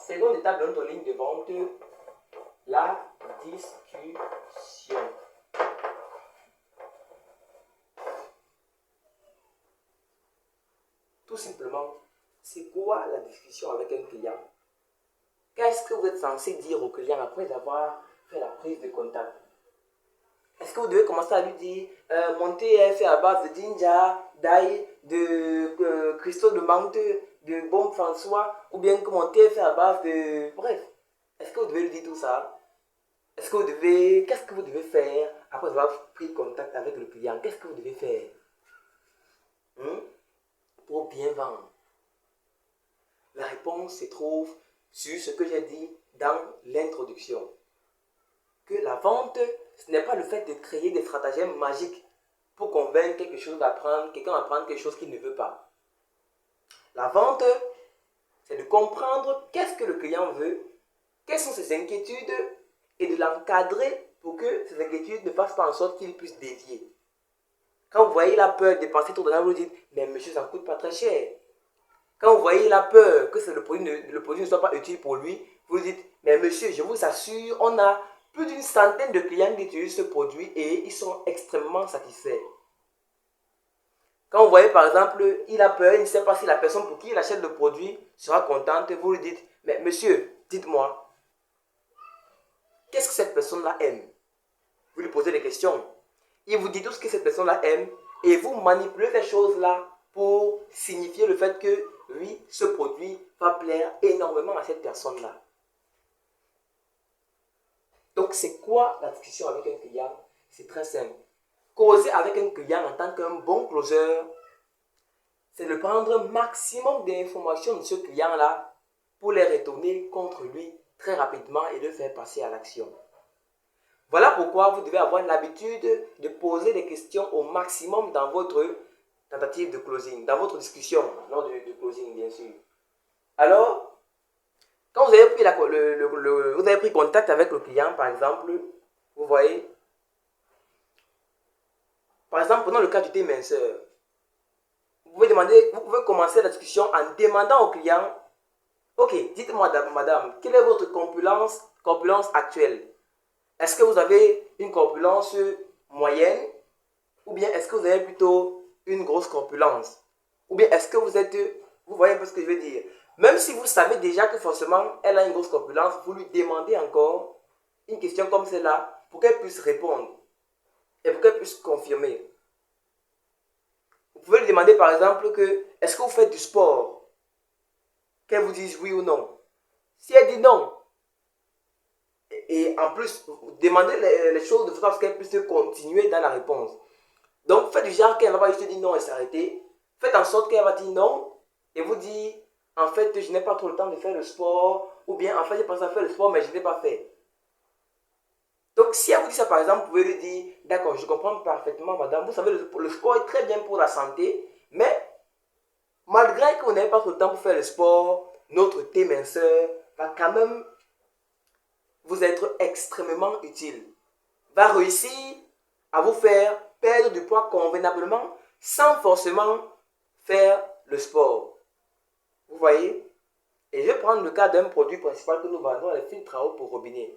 seconde étape de notre ligne de vente, la discussion. Tout simplement, c'est quoi la discussion avec un client? Qu'est-ce que vous êtes censé dire au client après avoir fait la prise de contact? Est-ce que vous devez commencer à lui dire mon thé est fait à base de ginger, d'ail, de cristaux de menthe, de baume François, ou bien que mon thé est fait à base de... Bref, est-ce que vous devez lui dire tout ça? Est-ce que vous devez... Qu'est-ce que vous devez faire après avoir pris contact avec le client? Qu'est-ce que vous devez faire pour bien vendre? La réponse se trouve sur ce que j'ai dit dans l'introduction. Que la vente, ce n'est pas le fait de créer des stratagèmes magiques pour convaincre quelqu'un d'apprendre quelque chose qu'il ne veut pas. La vente, c'est de comprendre qu'est-ce que le client veut, quelles sont ses inquiétudes et de l'encadrer pour que ces inquiétudes ne fassent pas en sorte qu'il puisse dévier. Quand vous voyez la peur de dépenser trop d'argent, vous dites mais monsieur, ça ne coûte pas très cher. Quand vous voyez la peur que le produit ne soit pas utile pour lui, vous dites mais monsieur, je vous assure, on a plus d'une centaine de clients qui utilisent ce produit et ils sont extrêmement satisfaits. Quand vous voyez par exemple, il a peur, il ne sait pas si la personne pour qui il achète le produit sera contente, vous lui dites, mais monsieur, dites-moi, qu'est-ce que cette personne-là aime? Vous lui posez des questions. Il vous dit tout ce que cette personne-là aime et vous manipulez ces choses-là pour signifier le fait que, oui, ce produit va plaire énormément à cette personne-là. Donc, c'est quoi la discussion avec un client? C'est très simple. Causer avec un client en tant qu'un bon closer, c'est de prendre un maximum d'informations de ce client-là pour les retourner contre lui très rapidement et le faire passer à l'action. Voilà pourquoi vous devez avoir l'habitude de poser des questions au maximum dans votre tentative de closing, dans votre discussion lors du closing, bien sûr. Alors, quand vous avez pris contact avec le client, par exemple, vous voyez, par exemple, prenons le cas du thé minceur. Vous pouvez commencer la discussion en demandant au client, ok, dites-moi madame, quelle est votre corpulence actuelle? Est-ce que vous avez une corpulence moyenne? Ou bien est-ce que vous avez plutôt une grosse corpulence? Ou bien est-ce que vous voyez un peu ce que je veux dire? Même si vous savez déjà que forcément elle a une grosse corpulence, vous lui demandez encore une question comme celle-là pour qu'elle puisse répondre et pour qu'elle puisse confirmer. Vous pouvez lui demander par exemple que est-ce que vous faites du sport? Qu'elle vous dise oui ou non. Si elle dit non, et en plus, demandez les choses de façon à ce qu'elle puisse continuer dans la réponse. Donc, faites du genre qu'elle ne va pas juste dire non et s'arrêter. Faites en sorte qu'elle va dire non et vous dire en fait, je n'ai pas trop le temps de faire le sport, ou bien en fait, j'ai pensé à faire le sport, mais je ne l'ai pas fait. Donc, si elle vous dit ça, par exemple, vous pouvez lui dire d'accord, je comprends parfaitement, madame. Vous savez, le sport est très bien pour la santé, mais malgré que vous n'avez pas trop le temps pour faire le sport, notre thé minceur va quand même vous être extrêmement utile. Va réussir à vous faire perdre du poids convenablement sans forcément faire le sport. Vous voyez? Et je vais prendre le cas d'un produit principal que nous vendons, les filtres à eau pour robinet.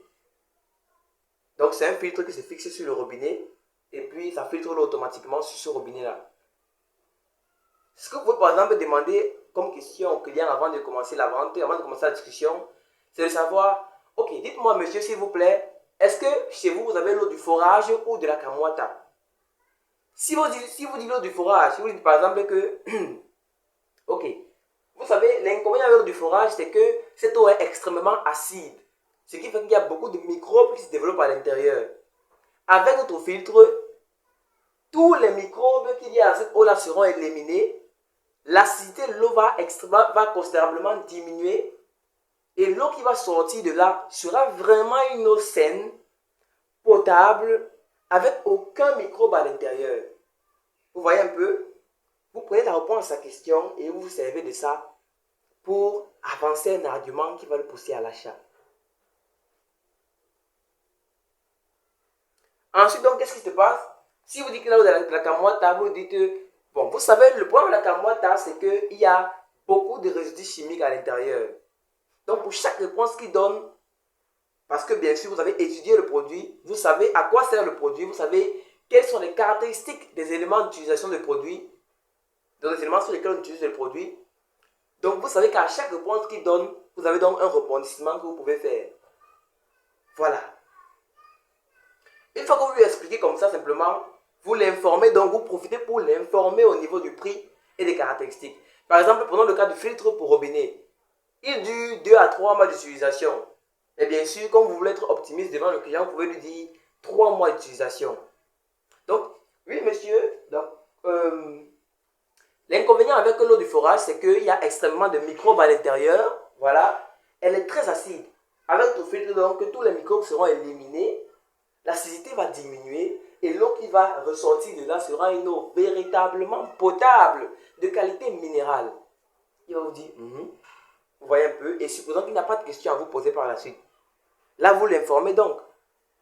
Donc c'est un filtre qui se fixe sur le robinet et puis ça filtre l'eau automatiquement sur ce robinet-là. Ce que vous pouvez par exemple demander comme question au client avant de commencer la vente, avant de commencer la discussion, c'est de savoir, ok, dites-moi monsieur s'il vous plaît, est-ce que chez vous, vous avez l'eau du forage ou de la camoita? Si vous dites l'eau du forage, si vous dites par exemple que, ok, vous savez, l'inconvénient avec l'eau du forage, c'est que cette eau est extrêmement acide. Ce qui fait qu'il y a beaucoup de microbes qui se développent à l'intérieur. Avec notre filtre, tous les microbes qu'il y a dans cette eau-là seront éliminés. L'acidité de l'eau va considérablement diminuer. Et l'eau qui va sortir de là sera vraiment une eau saine, potable, avec aucun microbe à l'intérieur. Vous voyez un peu? Vous prenez la réponse à sa question et vous vous servez de ça pour avancer un argument qui va le pousser à l'achat. Ensuite, donc, qu'est-ce qui se passe? Si vous dites que là, vous avez de la camoita, vous dites, bon, vous savez, le problème de la camoita, c'est qu'il y a beaucoup de résidus chimiques à l'intérieur. Donc, pour chaque réponse qu'il donne, parce que bien sûr, vous avez étudié le produit, vous savez à quoi sert le produit, vous savez quelles sont les caractéristiques des éléments d'utilisation du produit, donc les éléments sur lesquels on utilise le produit. Donc, vous savez qu'à chaque réponse qu'il donne, vous avez donc un rebondissement que vous pouvez faire. Voilà. Une fois que vous lui expliquez comme ça, simplement, vous l'informez, donc vous profitez pour l'informer au niveau du prix et des caractéristiques. Par exemple, prenons le cas du filtre pour robinet. Il dure 2 à 3 mois d'utilisation. Et bien sûr, comme vous voulez être optimiste devant le client, vous pouvez lui dire 3 mois d'utilisation. Donc, oui, monsieur, donc, l'inconvénient avec l'eau du forage, c'est qu'il y a extrêmement de microbes à l'intérieur. Voilà. Elle est très acide. Avec le filtre, donc, tous les microbes seront éliminés. L'acidité va diminuer et l'eau qui va ressortir de là sera une eau véritablement potable, de qualité minérale. Il va vous dire, vous voyez un peu, et supposons qu'il n'y a pas de questions à vous poser par la suite. Là, vous l'informez donc.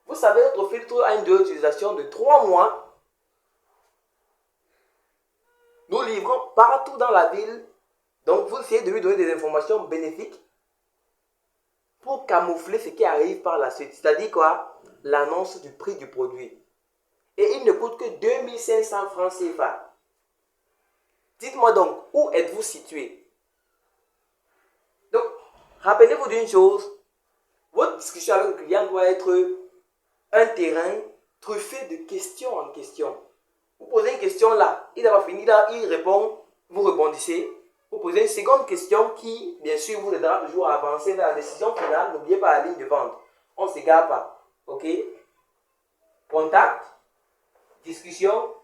Vous savez, notre filtre a une durée d'utilisation de 3 mois. Nous livrons partout dans la ville. Donc, vous essayez de lui donner des informations bénéfiques pour camoufler ce qui arrive par la suite. C'est-à-dire quoi? L'annonce du prix du produit. Et il ne coûte que 2500 francs CFA. Dites-moi donc, où êtes-vous situé? Donc, rappelez-vous d'une chose, votre discussion avec le client doit être un terrain truffé de questions en question. Vous posez une question là, il n'a pas fini là, il répond, vous rebondissez. Vous posez une seconde question qui, bien sûr, vous aidera toujours à avancer vers la décision finale. N'oubliez pas la ligne de vente. On ne s'égare pas. OK? Contact, discussion,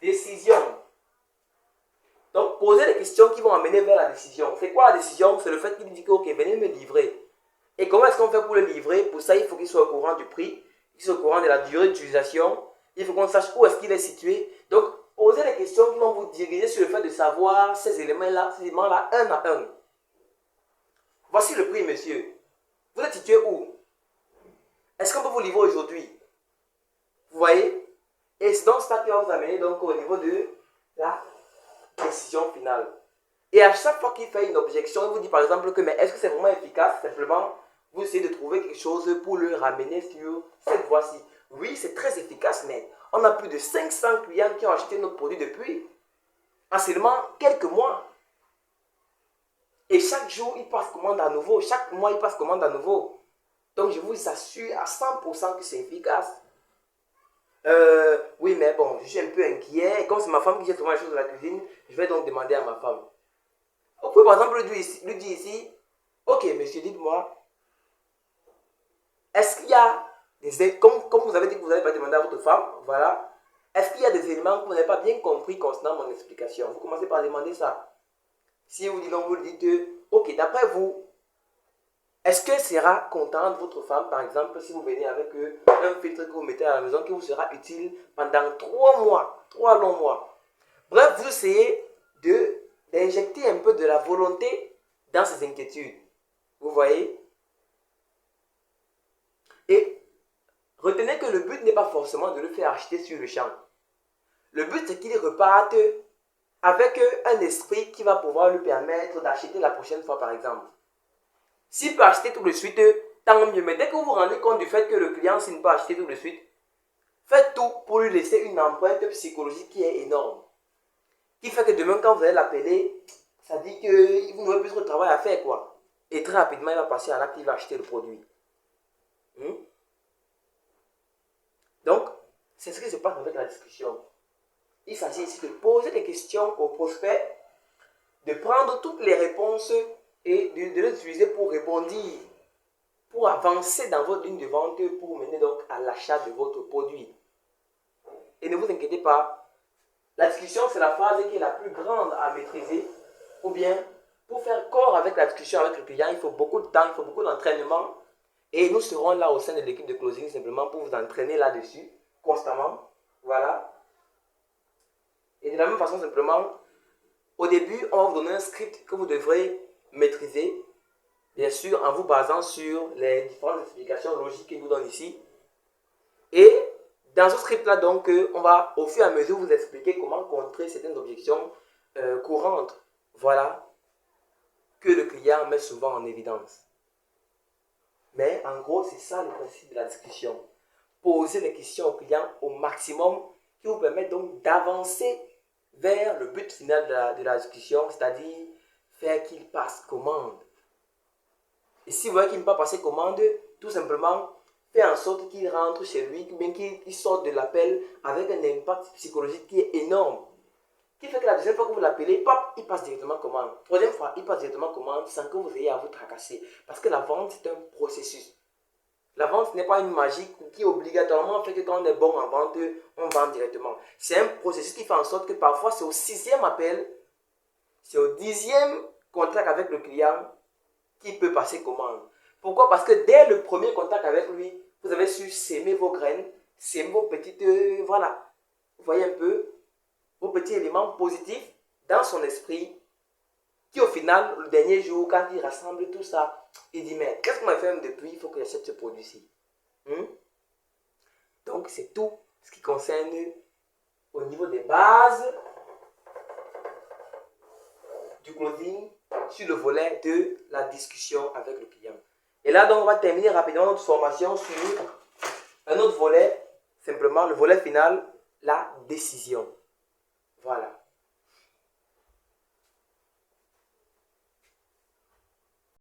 décision. Donc, posez des questions qui vont amener vers la décision. C'est quoi la décision? C'est le fait qu'il dit que, ok, venez me livrer. Et comment est-ce qu'on fait pour le livrer? Pour ça, il faut qu'il soit au courant du prix, qu'il soit au courant de la durée d'utilisation. Il faut qu'on sache où est-ce qu'il est situé. Donc, posez des questions qui vont vous diriger sur le fait de savoir ces éléments-là, un à un. Voici le prix, monsieur. Vous êtes situé où? Est-ce qu'on peut vous livrer aujourd'hui? Vous voyez? Et c'est donc ça qui va vous amener donc, au niveau de la décision finale. Et à chaque fois qu'il fait une objection, il vous dit par exemple que mais est-ce que c'est vraiment efficace? Simplement, vous essayez de trouver quelque chose pour le ramener sur cette voie-ci. Oui, c'est très efficace, mais on a plus de 500 clients qui ont acheté notre produit depuis en seulement quelques mois. Et chaque jour, ils passent commande à nouveau. Chaque mois, ils passent commande à nouveau. Donc, je vous assure à 100% que c'est efficace. Oui, mais bon, je suis un peu inquiet. Et comme c'est ma femme qui gère souvent les choses de la cuisine, je vais donc demander à ma femme. Vous pouvez par exemple lui dire ici, ok, monsieur, dites-moi, est-ce qu'il y a des... Comme vous avez dit que vous n'avez pas demandé à votre femme, voilà, est-ce qu'il y a des éléments que vous n'avez pas bien compris concernant mon explication? Vous commencez par demander ça. Si vous dites non, vous lui dites, ok, d'après vous, est-ce qu'elle sera contente, votre femme, par exemple, si vous venez avec un filtre que vous mettez à la maison qui vous sera utile pendant 3 mois, 3 longs mois? Bref, vous essayez d'injecter un peu de la volonté dans ces inquiétudes. Vous voyez? Et retenez que le but n'est pas forcément de le faire acheter sur le champ. Le but, c'est qu'il reparte avec un esprit qui va pouvoir lui permettre d'acheter la prochaine fois, par exemple. S'il peut acheter tout de suite, tant mieux. Mais dès que vous vous rendez compte du fait que le client, s'il ne peut pas acheter tout de suite, faites tout pour lui laisser une empreinte psychologique qui est énorme. Qui fait que demain, quand vous allez l'appeler, ça dit que vous n'aurez plus trop de travail à faire, quoi. Et très rapidement, il va passer à l'acte, il va acheter le produit. Donc, c'est ce qui se passe avec la discussion. Il s'agit ici de poser des questions au prospect, de prendre toutes les réponses et de les utiliser pour rebondir, pour avancer dans votre ligne de vente, pour mener donc à l'achat de votre produit. Et ne vous inquiétez pas, la discussion, c'est la phase qui est la plus grande à maîtriser. Ou bien, pour faire corps avec la discussion avec le client, il faut beaucoup de temps, il faut beaucoup d'entraînement. Et nous serons là au sein de l'équipe de closing simplement pour vous entraîner là-dessus, constamment. Voilà. Et de la même façon, simplement, au début, on va vous donner un script que vous devrez maîtriser. Bien sûr, en vous basant sur les différentes explications logiques qu'il nous donne ici. Et dans ce script-là, donc, on va au fur et à mesure vous expliquer comment contrer certaines objections courantes. Voilà. que le client met souvent en évidence. Mais en gros, c'est ça le principe de la discussion. Poser les questions au client au maximum qui vous permettent donc d'avancer vers le but final de la discussion, c'est-à-dire faire qu'il passe commande. Et si vous voyez qu'il ne peut pas passer commande, tout simplement, faites en sorte qu'il rentre chez lui, bien qu'il sorte de l'appel avec un impact psychologique qui est énorme. Qui fait que la deuxième fois que vous l'appelez, pop, il passe directement commande. Troisième fois, il passe directement commande sans que vous ayez à vous tracasser. Parce que la vente, c'est un processus. La vente, ce n'est pas une magie qui obligatoirement fait que quand on est bon en vente, on vend directement. C'est un processus qui fait en sorte que parfois, c'est au 6e appel, c'est au 10e contact avec le client qui peut passer commande. Pourquoi? Parce que dès le premier contact avec lui, vous avez su s'aimer vos graines, s'aimer vos petites... voilà. Vous voyez un peu vos petits éléments positifs dans son esprit qui au final, le dernier jour, quand il rassemble tout ça, il dit, mais qu'est-ce qu'on m'a fait depuis? Il faut que j'achète ce produit-ci. Donc, c'est tout ce qui concerne au niveau des bases du closing sur le volet de la discussion avec le client. Et là, donc, on va terminer rapidement notre formation sur un autre volet, simplement le volet final, la décision. Voilà.